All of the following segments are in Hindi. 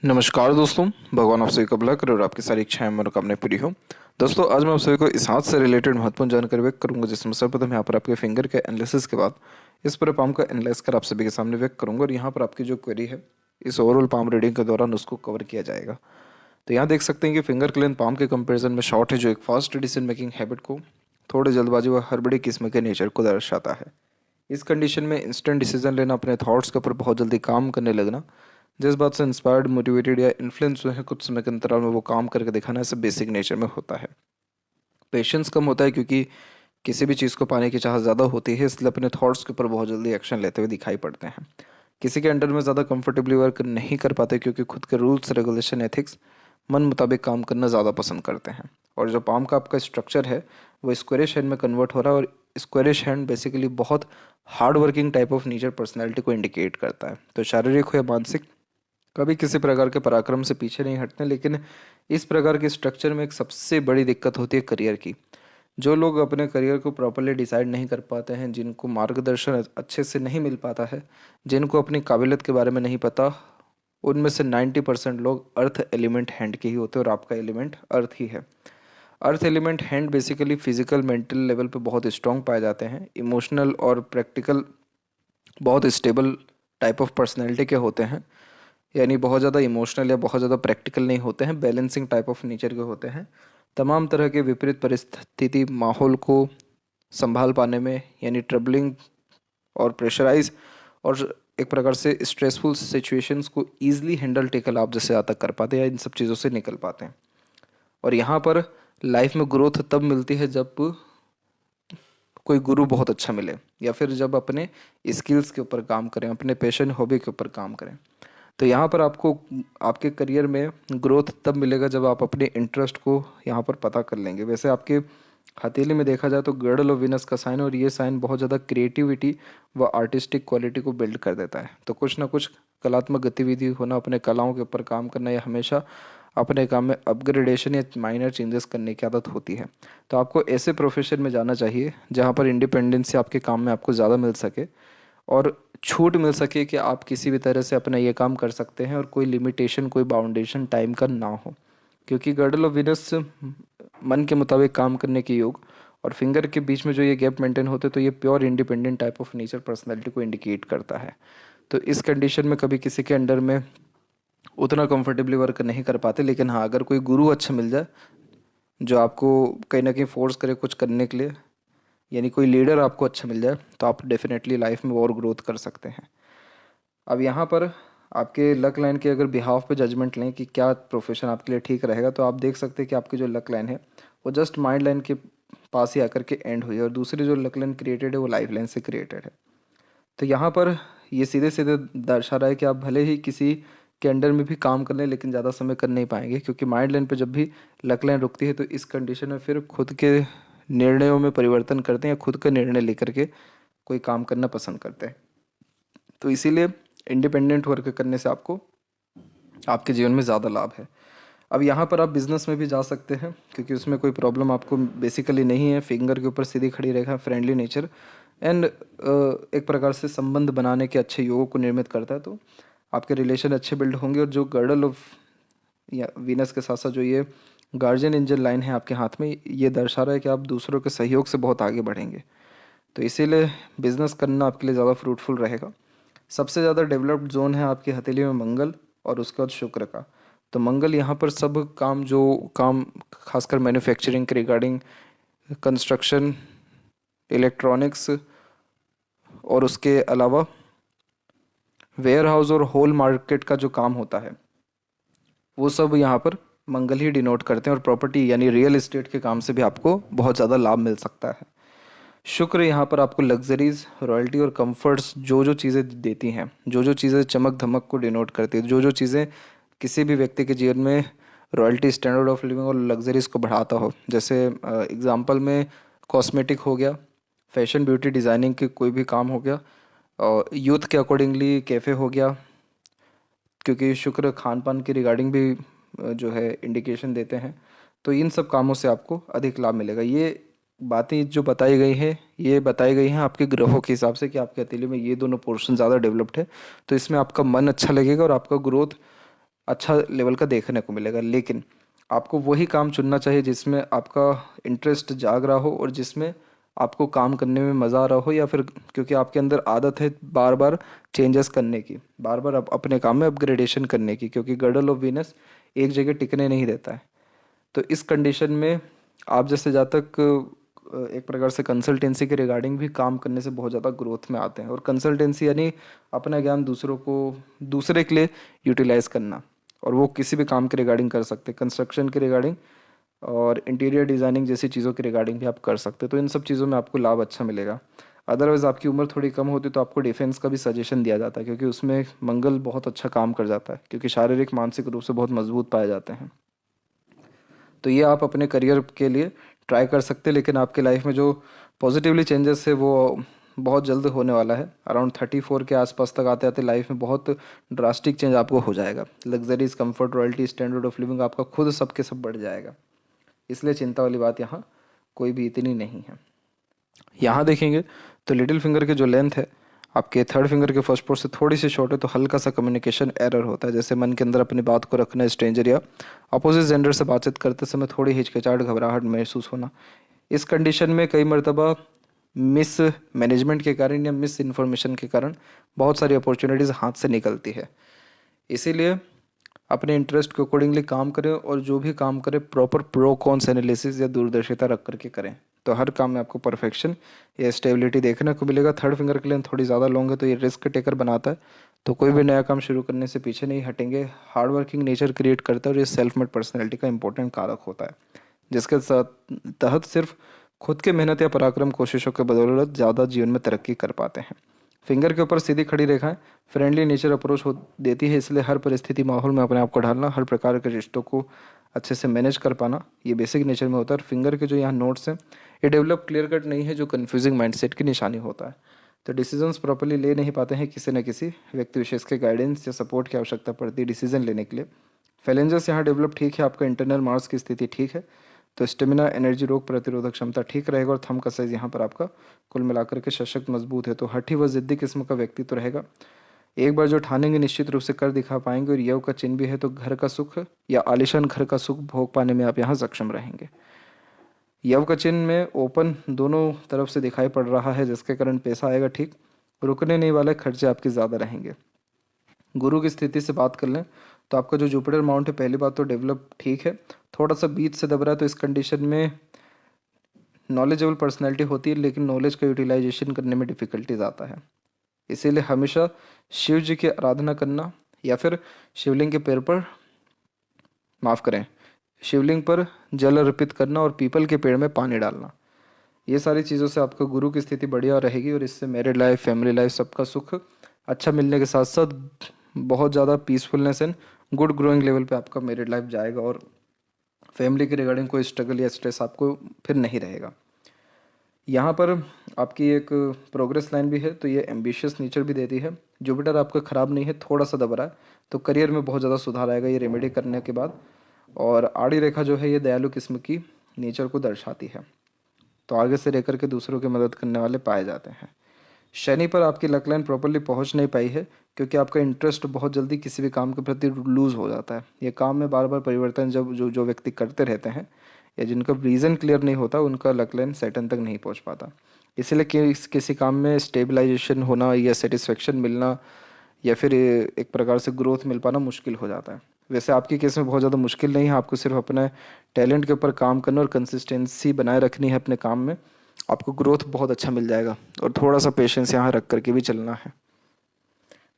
नमस्कार दोस्तों। भगवान आप सभी का भला करे और आपकी सारी इच्छाएं मनोकामनाएं पूरी हो। दोस्तों आज मैं आप सभी को इस हाथ से रिलेटेड महत्वपूर्ण जानकारी व्यक्त करूंगा, जिसमें सर्वप्रथम यहाँ पर आपके फिंगर के एनालिसिस के बाद इस पूरे पाम का एनालाइज कर आप सभी के सामने व्यक्त करूंगा और यहाँ पर आपकी जो क्वेरी है इस ओवरऑल पाम रीडिंग के दौरान उसको कवर किया जाएगा। तो यहाँ देख सकते हैं कि फिंगर क्लेन पाम के कंपेरिजन में शॉर्ट है, जो एक फास्ट डिसीजन मेकिंग हैबिट को, थोड़े जल्दबाजी व हड़बड़ी किस्म के नेचर को दर्शाता है। इस कंडीशन में इंस्टेंट डिसीजन लेना, अपने थॉट्स के ऊपर बहुत जल्दी काम करने लगना, जिस बात से इंस्पायर्ड, मोटिवेटेड या इन्फ्लुएंस हुए हैं, कुछ समय के अंतराल में वो काम करके दिखाना, ऐसे बेसिक नेचर में होता है। पेशेंस कम होता है क्योंकि किसी भी चीज़ को पाने की चाह ज़्यादा होती है, इसलिए अपने थॉट्स के ऊपर बहुत जल्दी एक्शन लेते हुए दिखाई पड़ते हैं। किसी के अंडर में ज़्यादा कंफर्टेबली वर्क नहीं कर पाते क्योंकि खुद के रूल्स, रेगुलेशन, एथिक्स, मन मुताबिक काम करना ज़्यादा पसंद करते हैं। और जो पाम का आपका स्ट्रक्चर है वो स्क्वेरिश हैंड में कन्वर्ट हो रहा है, और स्क्वेरिश हैंड बेसिकली बहुत hard working type of nature personality को इंडिकेट करता है। तो शारीरिक हो या मानसिक, कभी किसी प्रकार के पराक्रम से पीछे नहीं हटते। लेकिन इस प्रकार के स्ट्रक्चर में एक सबसे बड़ी दिक्कत होती है करियर की। जो लोग अपने करियर को प्रॉपरली डिसाइड नहीं कर पाते हैं, जिनको मार्गदर्शन अच्छे से नहीं मिल पाता है, जिनको अपनी काबिलियत के बारे में नहीं पता, उनमें से 90% लोग अर्थ एलिमेंट हैंड के ही होते हैं, और आपका एलिमेंट अर्थ ही है। Earth element hand basically physical mental level पे बहुत स्ट्रांग पाए जाते हैं। इमोशनल और प्रैक्टिकल बहुत स्टेबल टाइप ऑफ पर्सनैलिटी के होते हैं, यानी बहुत ज़्यादा इमोशनल या बहुत ज़्यादा प्रैक्टिकल नहीं होते हैं, बैलेंसिंग टाइप ऑफ नेचर के होते हैं। तमाम तरह के विपरीत परिस्थिति माहौल को संभाल पाने में, यानी ट्रबलिंग और प्रेशराइज और एक प्रकार से स्ट्रेसफुल सिचुएशंस को ईजिली हैंडल टेकल आप जैसे आता कर पाते हैं, या इन सब चीज़ों से निकल पाते हैं। और यहाँ पर लाइफ में ग्रोथ तब मिलती है जब कोई गुरु बहुत अच्छा मिले, या फिर जब अपने स्किल्स के ऊपर काम करें, अपने पैशन हॉबी के ऊपर काम करें। तो यहाँ पर आपको आपके करियर में ग्रोथ तब मिलेगा जब आप अपने इंटरेस्ट को यहाँ पर पता कर लेंगे। वैसे आपके हथेली में देखा जाए तो गर्डल और विनस का साइन, और ये साइन बहुत ज़्यादा क्रिएटिविटी व आर्टिस्टिक क्वालिटी को बिल्ड कर देता है। तो कुछ ना कुछ कलात्मक गतिविधि होना, अपने कलाओं के ऊपर काम करना, या हमेशा अपने काम में अपग्रेडेशन या माइनर चेंजेस करने की आदत होती है। तो आपको ऐसे प्रोफेशन में जाना चाहिए जहाँ पर इंडिपेंडेंस आपके काम में आपको ज़्यादा मिल सके, और छूट मिल सके कि आप किसी भी तरह से अपना ये काम कर सकते हैं, और कोई लिमिटेशन, कोई बाउंडेशन टाइम का ना हो। क्योंकि गर्डल ऑफ विनस मन के मुताबिक काम करने के योग, और फिंगर के बीच में जो ये गैप मेंटेन होते, तो ये pure independent type of nature personality को इंडिकेट करता है। तो इस कंडीशन में कभी किसी के अंडर में उतना कंफर्टेबली वर्क नहीं कर पाते। लेकिन हाँ, अगर कोई गुरु अच्छा मिल जाए जो आपको कहीं ना कहीं फोर्स करे कुछ करने के लिए, यानी कोई लीडर आपको अच्छा मिल जाए, तो आप डेफिनेटली लाइफ में और ग्रोथ कर सकते हैं। अब यहाँ पर आपके लक लाइन के अगर बिहाफ पे जजमेंट लें कि क्या प्रोफेशन आपके लिए ठीक रहेगा, तो आप देख सकते हैं कि आपकी जो लक लाइन है वो जस्ट माइंड लाइन के पास ही आकर के एंड हुई है, और दूसरी जो लक लाइन क्रिएटेड है वो लाइफ लाइन से क्रिएटेड है। तो यहाँ पर ये सीधे सीधे दर्शा रहा है कि आप भले ही किसी के अंडर में भी काम कर लें, लेकिन ज़्यादा समय कर नहीं पाएंगे, क्योंकि माइंड लाइन पे जब भी लक लाइन रुकती है तो इस कंडीशन में फिर खुद के निर्णयों में परिवर्तन करते हैं, या खुद का निर्णय लेकर के कोई काम करना पसंद करते हैं। तो इसीलिए इंडिपेंडेंट वर्क करने से आपको आपके जीवन में ज़्यादा लाभ है। अब यहाँ पर आप बिजनेस में भी जा सकते हैं, क्योंकि उसमें कोई प्रॉब्लम आपको बेसिकली नहीं है। फिंगर के ऊपर सीधी खड़ी रेखा, फ्रेंडली नेचर एंड एक प्रकार से संबंध बनाने के अच्छे योगों को निर्मित करता है। तो आपके रिलेशन अच्छे बिल्ड होंगे, और जो गर्डल ऑफ या वीनस के साथ साथ जो ये गार्जियन एंजल लाइन है आपके हाथ में, ये दर्शा रहा है कि आप दूसरों के सहयोग से बहुत आगे बढ़ेंगे। तो इसीलिए बिजनेस करना आपके लिए ज़्यादा फ्रूटफुल रहेगा। सबसे ज़्यादा डेवलप्ड जोन है आपकी हथेली में मंगल, और उसके बाद शुक्र का। तो मंगल यहाँ पर सब काम, जो काम खासकर मैन्युफैक्चरिंग के रिगार्डिंग, कंस्ट्रक्शन, इलेक्ट्रॉनिक्स, और उसके अलावा वेयर हाउस और होल मार्केट का जो काम होता है, वो सब यहाँ पर मंगल ही डिनोट करते हैं। और प्रॉपर्टी यानी रियल एस्टेट के काम से भी आपको बहुत ज़्यादा लाभ मिल सकता है। शुक्र यहाँ पर आपको लग्जरीज, रॉयल्टी और कंफर्ट्स, जो जो चीज़ें देती हैं, जो जो चीज़ें चमक धमक को डिनोट करती है, जो जो चीज़ें किसी भी व्यक्ति के जीवन में रॉयल्टी, स्टैंडर्ड ऑफ लिविंग और लग्जरीज को बढ़ाता हो। जैसे एग्जांपल में कॉस्मेटिक हो गया, फैशन ब्यूटी डिज़ाइनिंग के कोई भी काम हो गया, और यूथ के अकॉर्डिंगली कैफ़े हो गया, क्योंकि शुक्र खान पान की रिगार्डिंग भी जो है इंडिकेशन देते हैं। तो इन सब कामों से आपको अधिक लाभ मिलेगा। ये बातें जो बताई गई हैं, ये बताई गई हैं आपके ग्रहों के हिसाब से कि आपके हथेली में ये दोनों पोर्शन ज़्यादा डेवलप्ड है। तो इसमें आपका मन अच्छा लगेगा, और आपका ग्रोथ अच्छा लेवल का देखने को मिलेगा। लेकिन आपको वही काम चुनना चाहिए जिसमें आपका इंटरेस्ट जाग रहा हो और जिसमें आपको काम करने में मज़ा आ रहा हो, या फिर क्योंकि आपके अंदर आदत है बार बार चेंजेस करने की, बार बार अपने काम में अपग्रेडेशन करने की, क्योंकि गर्डल ऑफ वीनस एक जगह टिकने नहीं देता है। तो इस कंडीशन में आप जैसे जहाँ तक एक प्रकार से कंसल्टेंसी के रिगार्डिंग भी काम करने से बहुत ज़्यादा ग्रोथ में आते हैं। और कंसल्टेंसी यानी अपना ज्ञान दूसरे के लिए यूटिलाइज करना, और वो किसी भी काम के रिगार्डिंग कर सकते हैं, कंस्ट्रक्शन के रिगार्डिंग और इंटीरियर डिज़ाइनिंग जैसी चीज़ों के रिगार्डिंग भी आप कर सकते हैं। तो इन सब चीज़ों में आपको लाभ अच्छा मिलेगा। अदरवाइज़ आपकी उम्र थोड़ी कम होती तो आपको डिफेंस का भी सजेशन दिया जाता है, क्योंकि उसमें मंगल बहुत अच्छा काम कर जाता है, क्योंकि शारीरिक मानसिक रूप से बहुत मजबूत पाए जाते हैं। तो ये आप अपने करियर के लिए ट्राई कर सकते हैं। लेकिन आपके लाइफ में जो पॉजिटिवली चेंजेस है वो बहुत जल्द होने वाला है। अराउंड 34 के आसपास तक आते आते लाइफ में बहुत ड्रास्टिक चेंज आपको हो जाएगा। Luxuries, comfort, royalty, standard of living आपका खुद सबके सब बढ़ जाएगा। इसलिए चिंता वाली बात यहाँ कोई भी इतनी नहीं है। यहाँ देखेंगे तो लिटिल फिंगर की जो लेंथ है आपके थर्ड फिंगर के फर्स्ट पोर्ट से थोड़ी सी शॉर्ट है, तो हल्का सा कम्युनिकेशन एरर होता है। जैसे मन के अंदर अपनी बात को रखना, स्ट्रेंजर या अपोजिट जेंडर से बातचीत करते समय थोड़ी हिचकिचाहट, घबराहट महसूस होना। इस कंडीशन में कई मरतबा मिस मैनेजमेंट के कारण या मिस इन्फॉर्मेशन के कारण बहुत सारी अपॉर्चुनिटीज़ हाथ से निकलती है। इसीलिए अपने इंटरेस्ट के अकॉर्डिंगली काम करें, और जो भी काम करें प्रॉपर प्रो कॉन्स एनालिसिस या दूरदर्शिता रख करके करें, तो हर काम में आपको परफेक्शन या स्टेबिलिटी देखने को मिलेगा। थर्ड फिंगर के लिए थोड़ी ज़्यादा लॉन्ग है तो ये रिस्क टेकर बनाता है, तो कोई भी नया काम शुरू करने से पीछे नहीं हटेंगे। हार्ड वर्किंग नेचर क्रिएट करता है और ये सेल्फ मेड पर्सनैलिटी का इंपॉर्टेंट कारक होता है, जिसके तहत सिर्फ खुद के मेहनत या पराक्रम कोशिशों के बदौलत ज़्यादा जीवन में तरक्की कर पाते हैं। फिंगर के ऊपर सीधी खड़ी रेखाएं फ्रेंडली नेचर अप्रोच हो देती है, इसलिए हर परिस्थिति माहौल में अपने आप को ढालना, हर प्रकार के रिश्तों को अच्छे से मैनेज कर पाना, ये बेसिक नेचर में होता है। और फिंगर के जो यहाँ नोट्स हैं ये डेवलप क्लियर कट नहीं है, जो कन्फ्यूजिंग माइंडसेट की निशानी होता है। तो डिसीजंस प्रॉपर्ली ले नहीं पाते हैं, किसी न किसी व्यक्ति विशेष के गाइडेंस या सपोर्ट की आवश्यकता पड़ती है डिसीजन लेने के लिए। फैलेंजर्स यहाँ डेवलप ठीक है, आपका इंटरनल मार्स की स्थिति ठीक है, तो स्टेमिना, एनर्जी, रोग प्रतिरोधक क्षमता ठीक रहेगा। और थंब का साइज यहाँ पर आपका कुल मिलाकर के सशक्त मजबूत है, तो हठी व जिद्दी किस्म का व्यक्तित्व रहेगा। एक बार जो ठानेंगे निश्चित रूप से कर दिखा पाएंगे। और यव का चिन्ह भी है, तो घर का सुख या आलिशान घर का सुख भोग पाने में आप यहाँ सक्षम रहेंगे। यव का चिन्ह में ओपन दोनों तरफ से दिखाई पड़ रहा है, जिसके कारण पैसा आएगा ठीक, रुकने नहीं वाले खर्चे आपके ज़्यादा रहेंगे। गुरु की स्थिति से बात कर लें तो आपका जो जुपिटर माउंट है, पहली बात तो डेवलप ठीक है, थोड़ा सा बीच से दब रहा है, तो इस कंडीशन में नॉलेजेबल पर्सनैलिटी होती है, लेकिन नॉलेज का यूटिलाइजेशन करने में डिफ़िकल्टीज आता है। इसीलिए हमेशा शिव जी की आराधना करना, या फिर शिवलिंग के पैर पर माफ़ करें शिवलिंग पर जल अर्पित करना और पीपल के पेड़ में पानी डालना, ये सारी चीज़ों से आपका गुरु की स्थिति बढ़िया रहेगी। और इससे मैरिड लाइफ, फैमिली लाइफ, सबका सुख अच्छा मिलने के साथ साथ बहुत ज़्यादा peacefulness and good growing level पे आपका मैरिड लाइफ जाएगा, और फैमिली के रिगार्डिंग कोई स्ट्रगल या स्ट्रेस आपको फिर नहीं रहेगा। यहाँ पर आपकी एक प्रोग्रेस लाइन भी है, तो ये एम्बिशियस नेचर भी देती है। जुपिटर आपका ख़राब नहीं है, थोड़ा सा दब रहा है, तो करियर में बहुत ज़्यादा सुधार आएगा ये रेमेडी करने के बाद। और आड़ी रेखा जो है ये दयालु किस्म की नेचर को दर्शाती है, तो आगे से लेकर के दूसरों की मदद करने वाले पाए जाते हैं। शनि पर आपकी लक लाइन प्रॉपरली पहुंच नहीं पाई है, क्योंकि आपका इंटरेस्ट बहुत जल्दी किसी भी काम के प्रति लूज़ हो जाता है। ये काम में बार बार परिवर्तन जब जो जो व्यक्ति करते रहते हैं या जिनका रीज़न क्लियर नहीं होता, उनका लक लाइन सेटन तक नहीं पहुंच पाता। इसलिए किसी काम में स्टेबलाइजेशन होना या सेटिस्फेक्शन मिलना या फिर एक प्रकार से ग्रोथ मिल पाना मुश्किल हो जाता है। वैसे आपकी केस में बहुत ज़्यादा मुश्किल नहीं है, आपको सिर्फ अपने टैलेंट के ऊपर काम करना और कंसिस्टेंसी बनाए रखनी है अपने काम में, आपको ग्रोथ बहुत अच्छा मिल जाएगा। और थोड़ा सा पेशेंस यहाँ रख करके भी चलना है।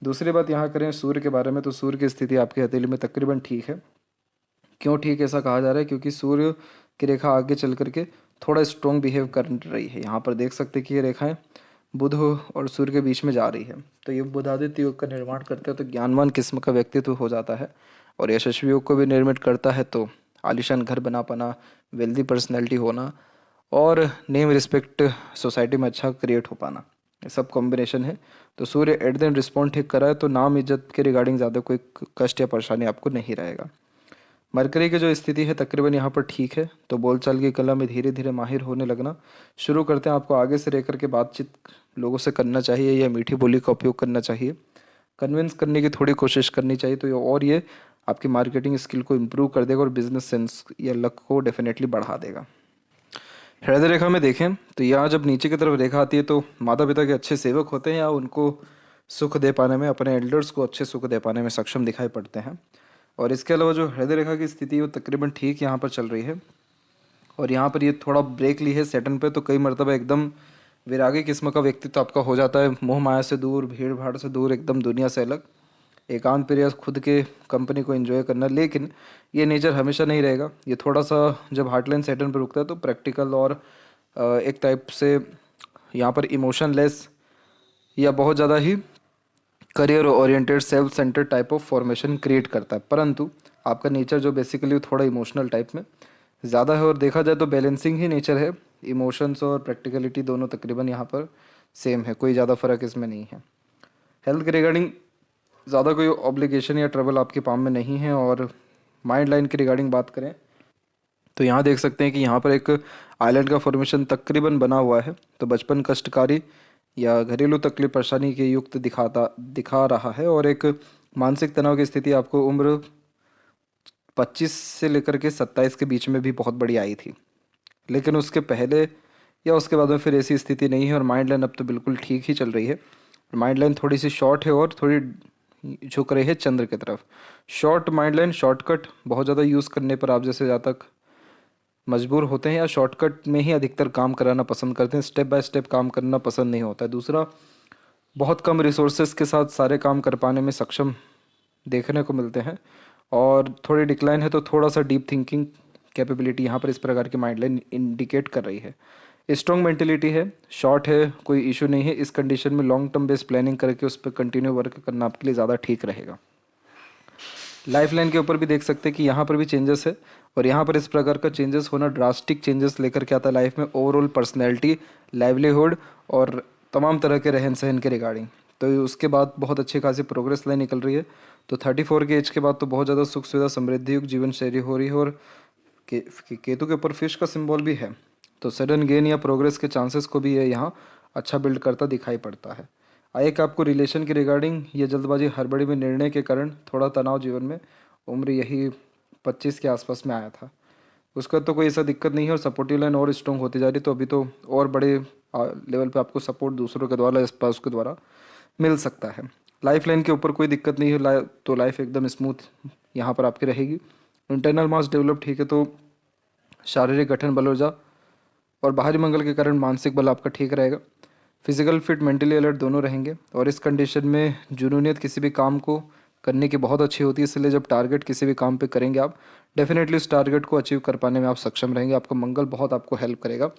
दूसरी बात यहाँ करें सूर्य के बारे में, तो सूर्य की स्थिति आपकी हथेली में तकरीबन ठीक है। क्यों ठीक ऐसा कहा जा रहा है? क्योंकि सूर्य की रेखा आगे चल करके थोड़ा स्ट्रॉन्ग बिहेव कर रही है। यहाँ पर देख सकते हैं कि ये रेखाएं बुध और सूर्य के बीच में जा रही है, तो ये बुधादित्य योग का निर्माण करते हैं, तो ज्ञानवान किस्म का व्यक्तित्व हो जाता है। और यशस्वी योग को भी निर्मित करता है, तो आलिशान घर बना पाना, वेल्दी पर्सनैलिटी होना और नेम रिस्पेक्ट सोसाइटी में अच्छा क्रिएट हो पाना, ये सब कॉम्बिनेशन है। तो सूर्य एट द एंड रिस्पॉन्ड ठीक करा है, तो नाम इज्जत के रिगार्डिंग ज़्यादा कोई कष्ट या परेशानी आपको नहीं रहेगा। मरकरी की जो स्थिति है तकरीबन यहाँ पर ठीक है, तो बोलचाल की कला में धीरे धीरे माहिर होने लगना शुरू करते हैं। आपको आगे से रह करके बातचीत लोगों से करना चाहिए या मीठी बोली का उपयोग करना चाहिए, कन्विंस करने की थोड़ी कोशिश करनी चाहिए। तो ये आपकी मार्केटिंग स्किल को इम्प्रूव कर देगा और बिजनेस सेंस या लक को डेफिनेटली बढ़ा देगा। हृदय रेखा में देखें तो यहाँ जब नीचे की तरफ रेखा आती है तो माता पिता के अच्छे सेवक होते हैं या उनको सुख दे पाने में, अपने एल्डर्स को अच्छे सुख दे पाने में सक्षम दिखाई पड़ते हैं। और इसके अलावा जो हृदय रेखा की स्थिति है वो तकरीबन ठीक यहाँ पर चल रही है। और यहाँ पर ये थोड़ा ब्रेक ली है सेटन पे, तो कई मरतबा एकदम वैरागी किस्म का व्यक्तित्व आपका हो जाता है, मोह माया से दूर, भीड़ भाड़ से दूर, एकदम दुनिया से अलग, एकांत प्रिय, खुद के कंपनी को एंजॉय करना। लेकिन ये नेचर हमेशा नहीं रहेगा। ये थोड़ा सा जब हार्टलाइन सेटन पर रुकता है तो प्रैक्टिकल और एक टाइप से यहाँ पर इमोशनलेस या बहुत ज़्यादा ही career oriented self centred type of formation create करता है। परंतु आपका नेचर जो बेसिकली थोड़ा इमोशनल टाइप में ज़्यादा है, और देखा जाए तो बैलेंसिंग ही नेचर है। इमोशंस और प्रैक्टिकलिटी दोनों तकरीबन यहाँ पर सेम है, कोई ज़्यादा फर्क इसमें नहीं है। हेल्थ के रिगार्डिंग ज़्यादा कोई ऑब्लिगेशन या ट्रबल आपके पाम में नहीं है। और माइंड लाइन के रिगार्डिंग बात करें तो यहाँ देख सकते हैं कि यहाँ पर एक आइलैंड का फॉर्मेशन तकरीबन बना हुआ है, तो बचपन कष्टकारी या घरेलू तकलीफ परेशानी के युक्त दिखा रहा है। और एक मानसिक तनाव की स्थिति आपको उम्र 25 से लेकर के 27 के बीच में भी बहुत बड़ी आई थी, लेकिन उसके पहले या उसके बाद में फिर ऐसी स्थिति नहीं है। और माइंड लाइन अब तो बिल्कुल ठीक ही चल रही है। माइंड लाइन थोड़ी सी शॉर्ट है और थोड़ी झुक रही है चंद्र की तरफ। शॉर्ट माइंड लाइन, शॉर्टकट बहुत ज़्यादा यूज़ करने पर आप जैसे ज़्यादा तक मजबूर होते हैं या शॉर्टकट में ही अधिकतर काम कराना पसंद करते हैं, स्टेप बाय स्टेप काम करना पसंद नहीं होता है। दूसरा, बहुत कम रिसोर्सेज के साथ सारे काम कर पाने में सक्षम देखने को मिलते हैं। और थोड़ी डिक्लाइन है तो थोड़ा सा डीप थिंकिंग कैपेबिलिटी यहाँ पर इस प्रकार की माइंड लाइन इंडिकेट कर रही है। स्ट्रॉन्ग मेंटेलिटी है, शॉर्ट है, कोई इशू नहीं है। इस कंडीशन में लॉन्ग टर्म बेस्ड प्लानिंग करके उस पर कंटिन्यू वर्क करना आपके लिए ज़्यादा ठीक रहेगा। लाइफ लाइन के ऊपर भी देख सकते हैं कि यहाँ पर भी चेंजेस है, और यहाँ पर इस प्रकार का चेंजेस होना ड्रास्टिक चेंजेस लेकर के आता है लाइफ में, ओवरऑल पर्सनैलिटी, लाइवलीहुड और तमाम तरह के रहन सहन के रिगार्डिंग। तो उसके बाद बहुत अच्छी खासी प्रोग्रेस लाइन निकल रही है। तो 34 के एज के बाद तो बहुत ज़्यादा सुख सुविधा समृद्धि युक्त जीवन शैली हो रही है। और केतु के ऊपर फिश का सिंबल भी है, तो सडन गेन या प्रोग्रेस के चांसेस को भी ये यहाँ अच्छा बिल्ड करता दिखाई पड़ता है। एक आपको रिलेशन के रिगार्डिंग ये जल्दबाजी हड़बड़ी में निर्णय के कारण थोड़ा तनाव जीवन में उम्र यही 25 के आसपास में आया था। उसका तो कोई ऐसा दिक्कत नहीं है, और सपोर्टिव लाइन और स्ट्रॉन्ग होती जा रही, तो अभी तो और बड़े लेवल पे आपको सपोर्ट दूसरों के द्वारा, स्पाउस के द्वारा मिल सकता है। लाइफ लाइन के ऊपर कोई दिक्कत नहीं है, तो लाइफ एकदम स्मूथ यहाँ पर आपकी रहेगी। इंटरनल मास डेवलप ठीक है, तो शारीरिक गठन बल ऊर्जा और बाहरी मंगल के कारण मानसिक बल आपका ठीक रहेगा। फिजिकल फिट, मेंटली अलर्ट दोनों रहेंगे। और इस कंडीशन में जुनूनियत किसी भी काम को करने की बहुत अच्छी होती है, इसलिए जब टारगेट किसी भी काम पे करेंगे आप डेफिनेटली उस टारगेट को अचीव कर पाने में आप सक्षम रहेंगे। आपका मंगल बहुत आपको हेल्प करेगा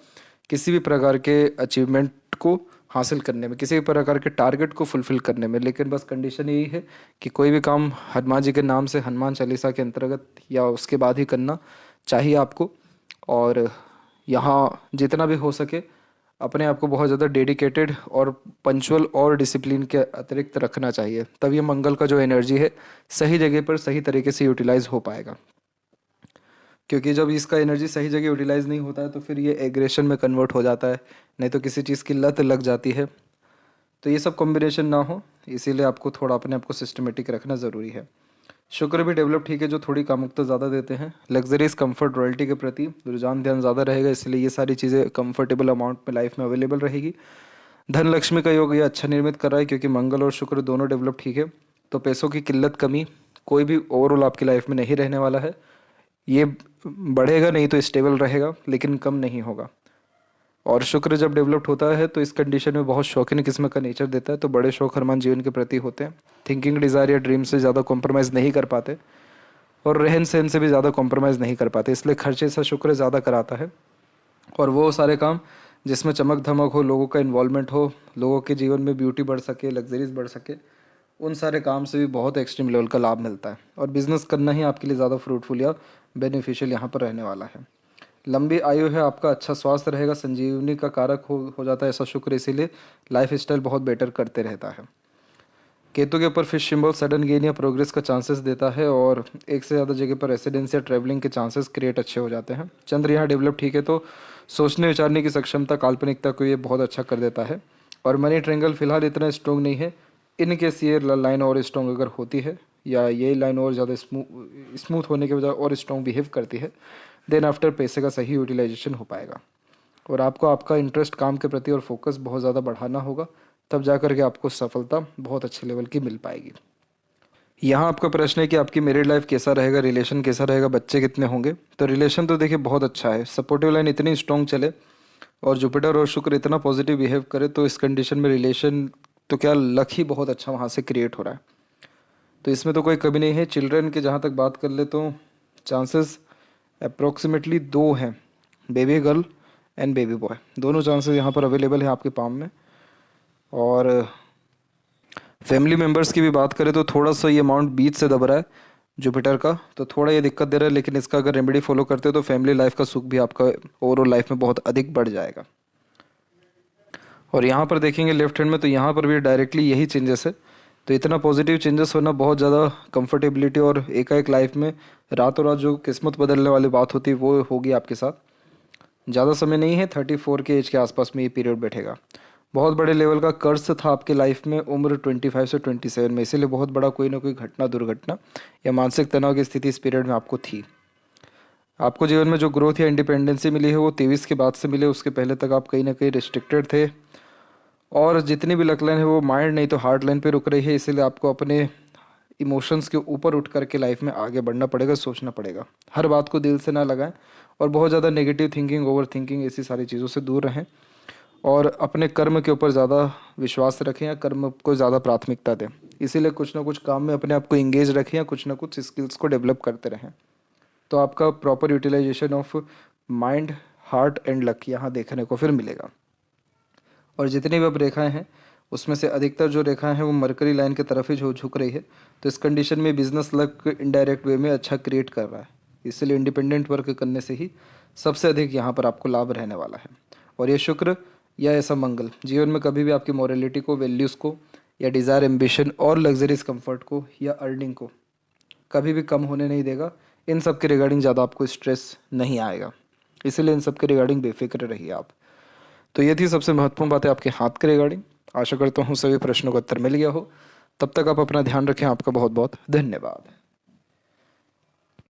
किसी भी प्रकार के अचीवमेंट को हासिल करने में, किसी भी प्रकार के टारगेट को फुलफिल करने में। लेकिन बस कंडीशन यही है कि कोई भी काम हनुमान जी के नाम से, हनुमान चालीसा के अंतर्गत या उसके बाद ही करना चाहिए आपको। और यहाँ जितना भी हो सके अपने आप को बहुत ज़्यादा डेडिकेटेड और पंचुअल और डिसिप्लिन के अतिरिक्त रखना चाहिए, तब ये मंगल का जो एनर्जी है सही जगह पर सही तरीके से यूटिलाइज हो पाएगा। क्योंकि जब इसका एनर्जी सही जगह यूटिलाइज नहीं होता है तो फिर ये एग्रेशन में कन्वर्ट हो जाता है, नहीं तो किसी चीज़ की लत लग जाती है। तो ये सब कॉम्बिनेशन ना हो, इसीलिए आपको थोड़ा अपने आप को सिस्टमेटिक रखना ज़रूरी है। शुक्र भी डेवलप ठीक है, जो थोड़ी कामुकता ज़्यादा देते हैं। लग्जरीज, कंफर्ट, रॉयल्टी के प्रति रुझान ध्यान ज़्यादा रहेगा, इसलिए ये सारी चीज़ें कंफर्टेबल अमाउंट में लाइफ में अवेलेबल रहेगी। धन लक्ष्मी का योग ये अच्छा निर्मित कर रहा है, क्योंकि मंगल और शुक्र दोनों डेवलप ठीक है। तो पैसों की किल्लत, कमी कोई भी ओवरऑल आपकी लाइफ में नहीं रहने वाला है। ये बढ़ेगा नहीं तो स्टेबल रहेगा, लेकिन कम नहीं होगा। और शुक्र जब डेवलप्ड होता है तो इस कंडीशन में बहुत शौकीन किस्म का नेचर देता है, तो बड़े शौक हरमान जीवन के प्रति होते हैं। थिंकिंग, डिज़ायर या ड्रीम से ज़्यादा कॉम्प्रोमाइज़ नहीं कर पाते, और रहन सहन से भी ज़्यादा कॉम्प्रोमाइज़ नहीं कर पाते, इसलिए खर्चे से शुक्र ज़्यादा कराता है। और वो सारे काम जिसमें चमक धमक हो, लोगों का इन्वॉल्वमेंट हो, लोगों के जीवन में ब्यूटी बढ़ सके, लग्जरीज बढ़ सके, उन सारे काम से भी बहुत एक्सट्रीम लेवल का लाभ मिलता है। और बिजनेस करना ही आपके लिए ज़्यादा फ्रूटफुल या बेनिफिशियल यहाँ पर रहने वाला है। लंबी आयु है, आपका अच्छा स्वास्थ्य रहेगा, संजीवनी का कारक हो जाता है ऐसा शुक्र, इसीलिए लाइफ स्टाइल बहुत बेटर करते रहता है। केतु के ऊपर फिश सिंबल सडन गेन या प्रोग्रेस का चांसेस देता है, और एक से ज़्यादा जगह पर रेसिडेंस या ट्रैवलिंग के चांसेस क्रिएट अच्छे हो जाते हैं। चंद्र यहाँ डेवलप ठीक है, तो सोचने विचारने की सक्षमता, काल्पनिकता को ये बहुत अच्छा कर देता है। और मनी ट्रेंगल फिलहाल इतना स्ट्रॉन्ग नहीं है, इनकेस ये लाइन और स्ट्रॉन्ग अगर होती है या ये लाइन और ज़्यादा स्मूथ होने के बजाय और स्ट्रॉन्ग बिहेव करती है, देन आफ्टर पैसे का सही यूटिलाइजेशन हो पाएगा। और आपको आपका इंटरेस्ट काम के प्रति और फोकस बहुत ज़्यादा बढ़ाना होगा, तब जा कर के आपको सफलता बहुत अच्छे लेवल की मिल पाएगी। यहाँ आपका प्रश्न है कि आपकी मैरिड लाइफ कैसा रहेगा, रिलेशन कैसा रहेगा, बच्चे कितने होंगे। तो रिलेशन तो देखिए बहुत अच्छा है, सपोर्टिव लाइन इतनी स्ट्रॉन्ग चले और जुपिटर और शुक्र इतना पॉजिटिव बिहेव करे, तो इस कंडीशन में रिलेशन तो क्या लक ही बहुत अच्छा वहाँ से क्रिएट हो रहा है, तो इसमें तो कोई कमी नहीं है। चिल्ड्रन के जहाँ तक बात कर ले तो चांसेस अप्रोक्सीमेटली 2 हैं, baby girl and baby boy, दोनों चांसेस यहाँ पर अवेलेबल है आपके पाम में। और फैमिली मेम्बर्स की भी बात करें तो थोड़ा सा ये अमाउंट बीच से दब रहा है जुपिटर का, तो थोड़ा ये दिक्कत दे रहा है, लेकिन इसका अगर रेमेडी फॉलो करते हो तो फैमिली लाइफ का सुख भी आपका ओवरऑल लाइफ में बहुत अधिक बढ़ जाएगा। और यहाँ पर देखेंगे लेफ्ट हैंड में, तो यहाँ पर भी डायरेक्टली यही चेंजेस है, तो इतना पॉजिटिव चेंजेस होना बहुत ज़्यादा कंफर्टेबिलिटी और एकाएक लाइफ में रातों रात जो किस्मत बदलने वाली बात होती है वो होगी आपके साथ। ज़्यादा समय नहीं है, 34 के एज के आसपास में ये पीरियड बैठेगा। बहुत बड़े लेवल का कर्ज था आपके लाइफ में उम्र 25 से 27 में, इसीलिए बहुत बड़ा कोई ना कोई घटना, दुर्घटना या मानसिक तनाव की स्थिति इस पीरियड में आपको थी। आपको जीवन में जो ग्रोथ या इंडिपेंडेंसी मिली है वो 23 के बाद से मिले, उसके पहले तक आप कहीं ना कहीं रिस्ट्रिक्टेड थे। और जितनी भी लक लाइन है वो माइंड नहीं तो हार्ट लाइन पे रुक रही है, इसीलिए आपको अपने इमोशंस के ऊपर उठ करके लाइफ में आगे बढ़ना पड़ेगा, सोचना पड़ेगा। हर बात को दिल से ना लगाएं और बहुत ज़्यादा नेगेटिव थिंकिंग, ओवर थिंकिंग, ऐसी सारी चीज़ों से दूर रहें और अपने कर्म के ऊपर ज़्यादा विश्वास रखें या कर्म को ज़्यादा प्राथमिकता दें। इसीलिए कुछ ना कुछ काम में अपने आप को इंगेज रखें या कुछ ना कुछ स्किल्स को डेवलप करते रहें, तो आपका proper utilisation of mind, heart and luck यहाँ देखने को फिर मिलेगा। और जितनी भी अब रेखाएं हैं उसमें से अधिकतर जो रेखाएं हैं वो मरकरी लाइन की तरफ ही झुक रही है, तो इस कंडीशन में बिजनेस लक इनडायरेक्ट वे में अच्छा क्रिएट कर रहा है, इसलिए इंडिपेंडेंट वर्क करने से ही सबसे अधिक यहाँ पर आपको लाभ रहने वाला है। और ये शुक्र या ऐसा मंगल जीवन में कभी भी आपकी मॉरलिटी को, वैल्यूज़ को या डिज़ायर, एम्बिशन और लग्जरीज कंफर्ट को या अर्निंग को कभी भी कम होने नहीं देगा। इन सब के रिगार्डिंग ज़्यादा आपको स्ट्रेस नहीं आएगा, इसीलिए इन सब के रिगार्डिंग बेफिक्र रहिए आप। तो ये थी सबसे महत्वपूर्ण बात है आपके हाथ के रिगार्डिंग। आशा करता हूँ सभी प्रश्नों का उत्तर मिल गया हो। तब तक आप अपना ध्यान रखें। आपका बहुत बहुत धन्यवाद।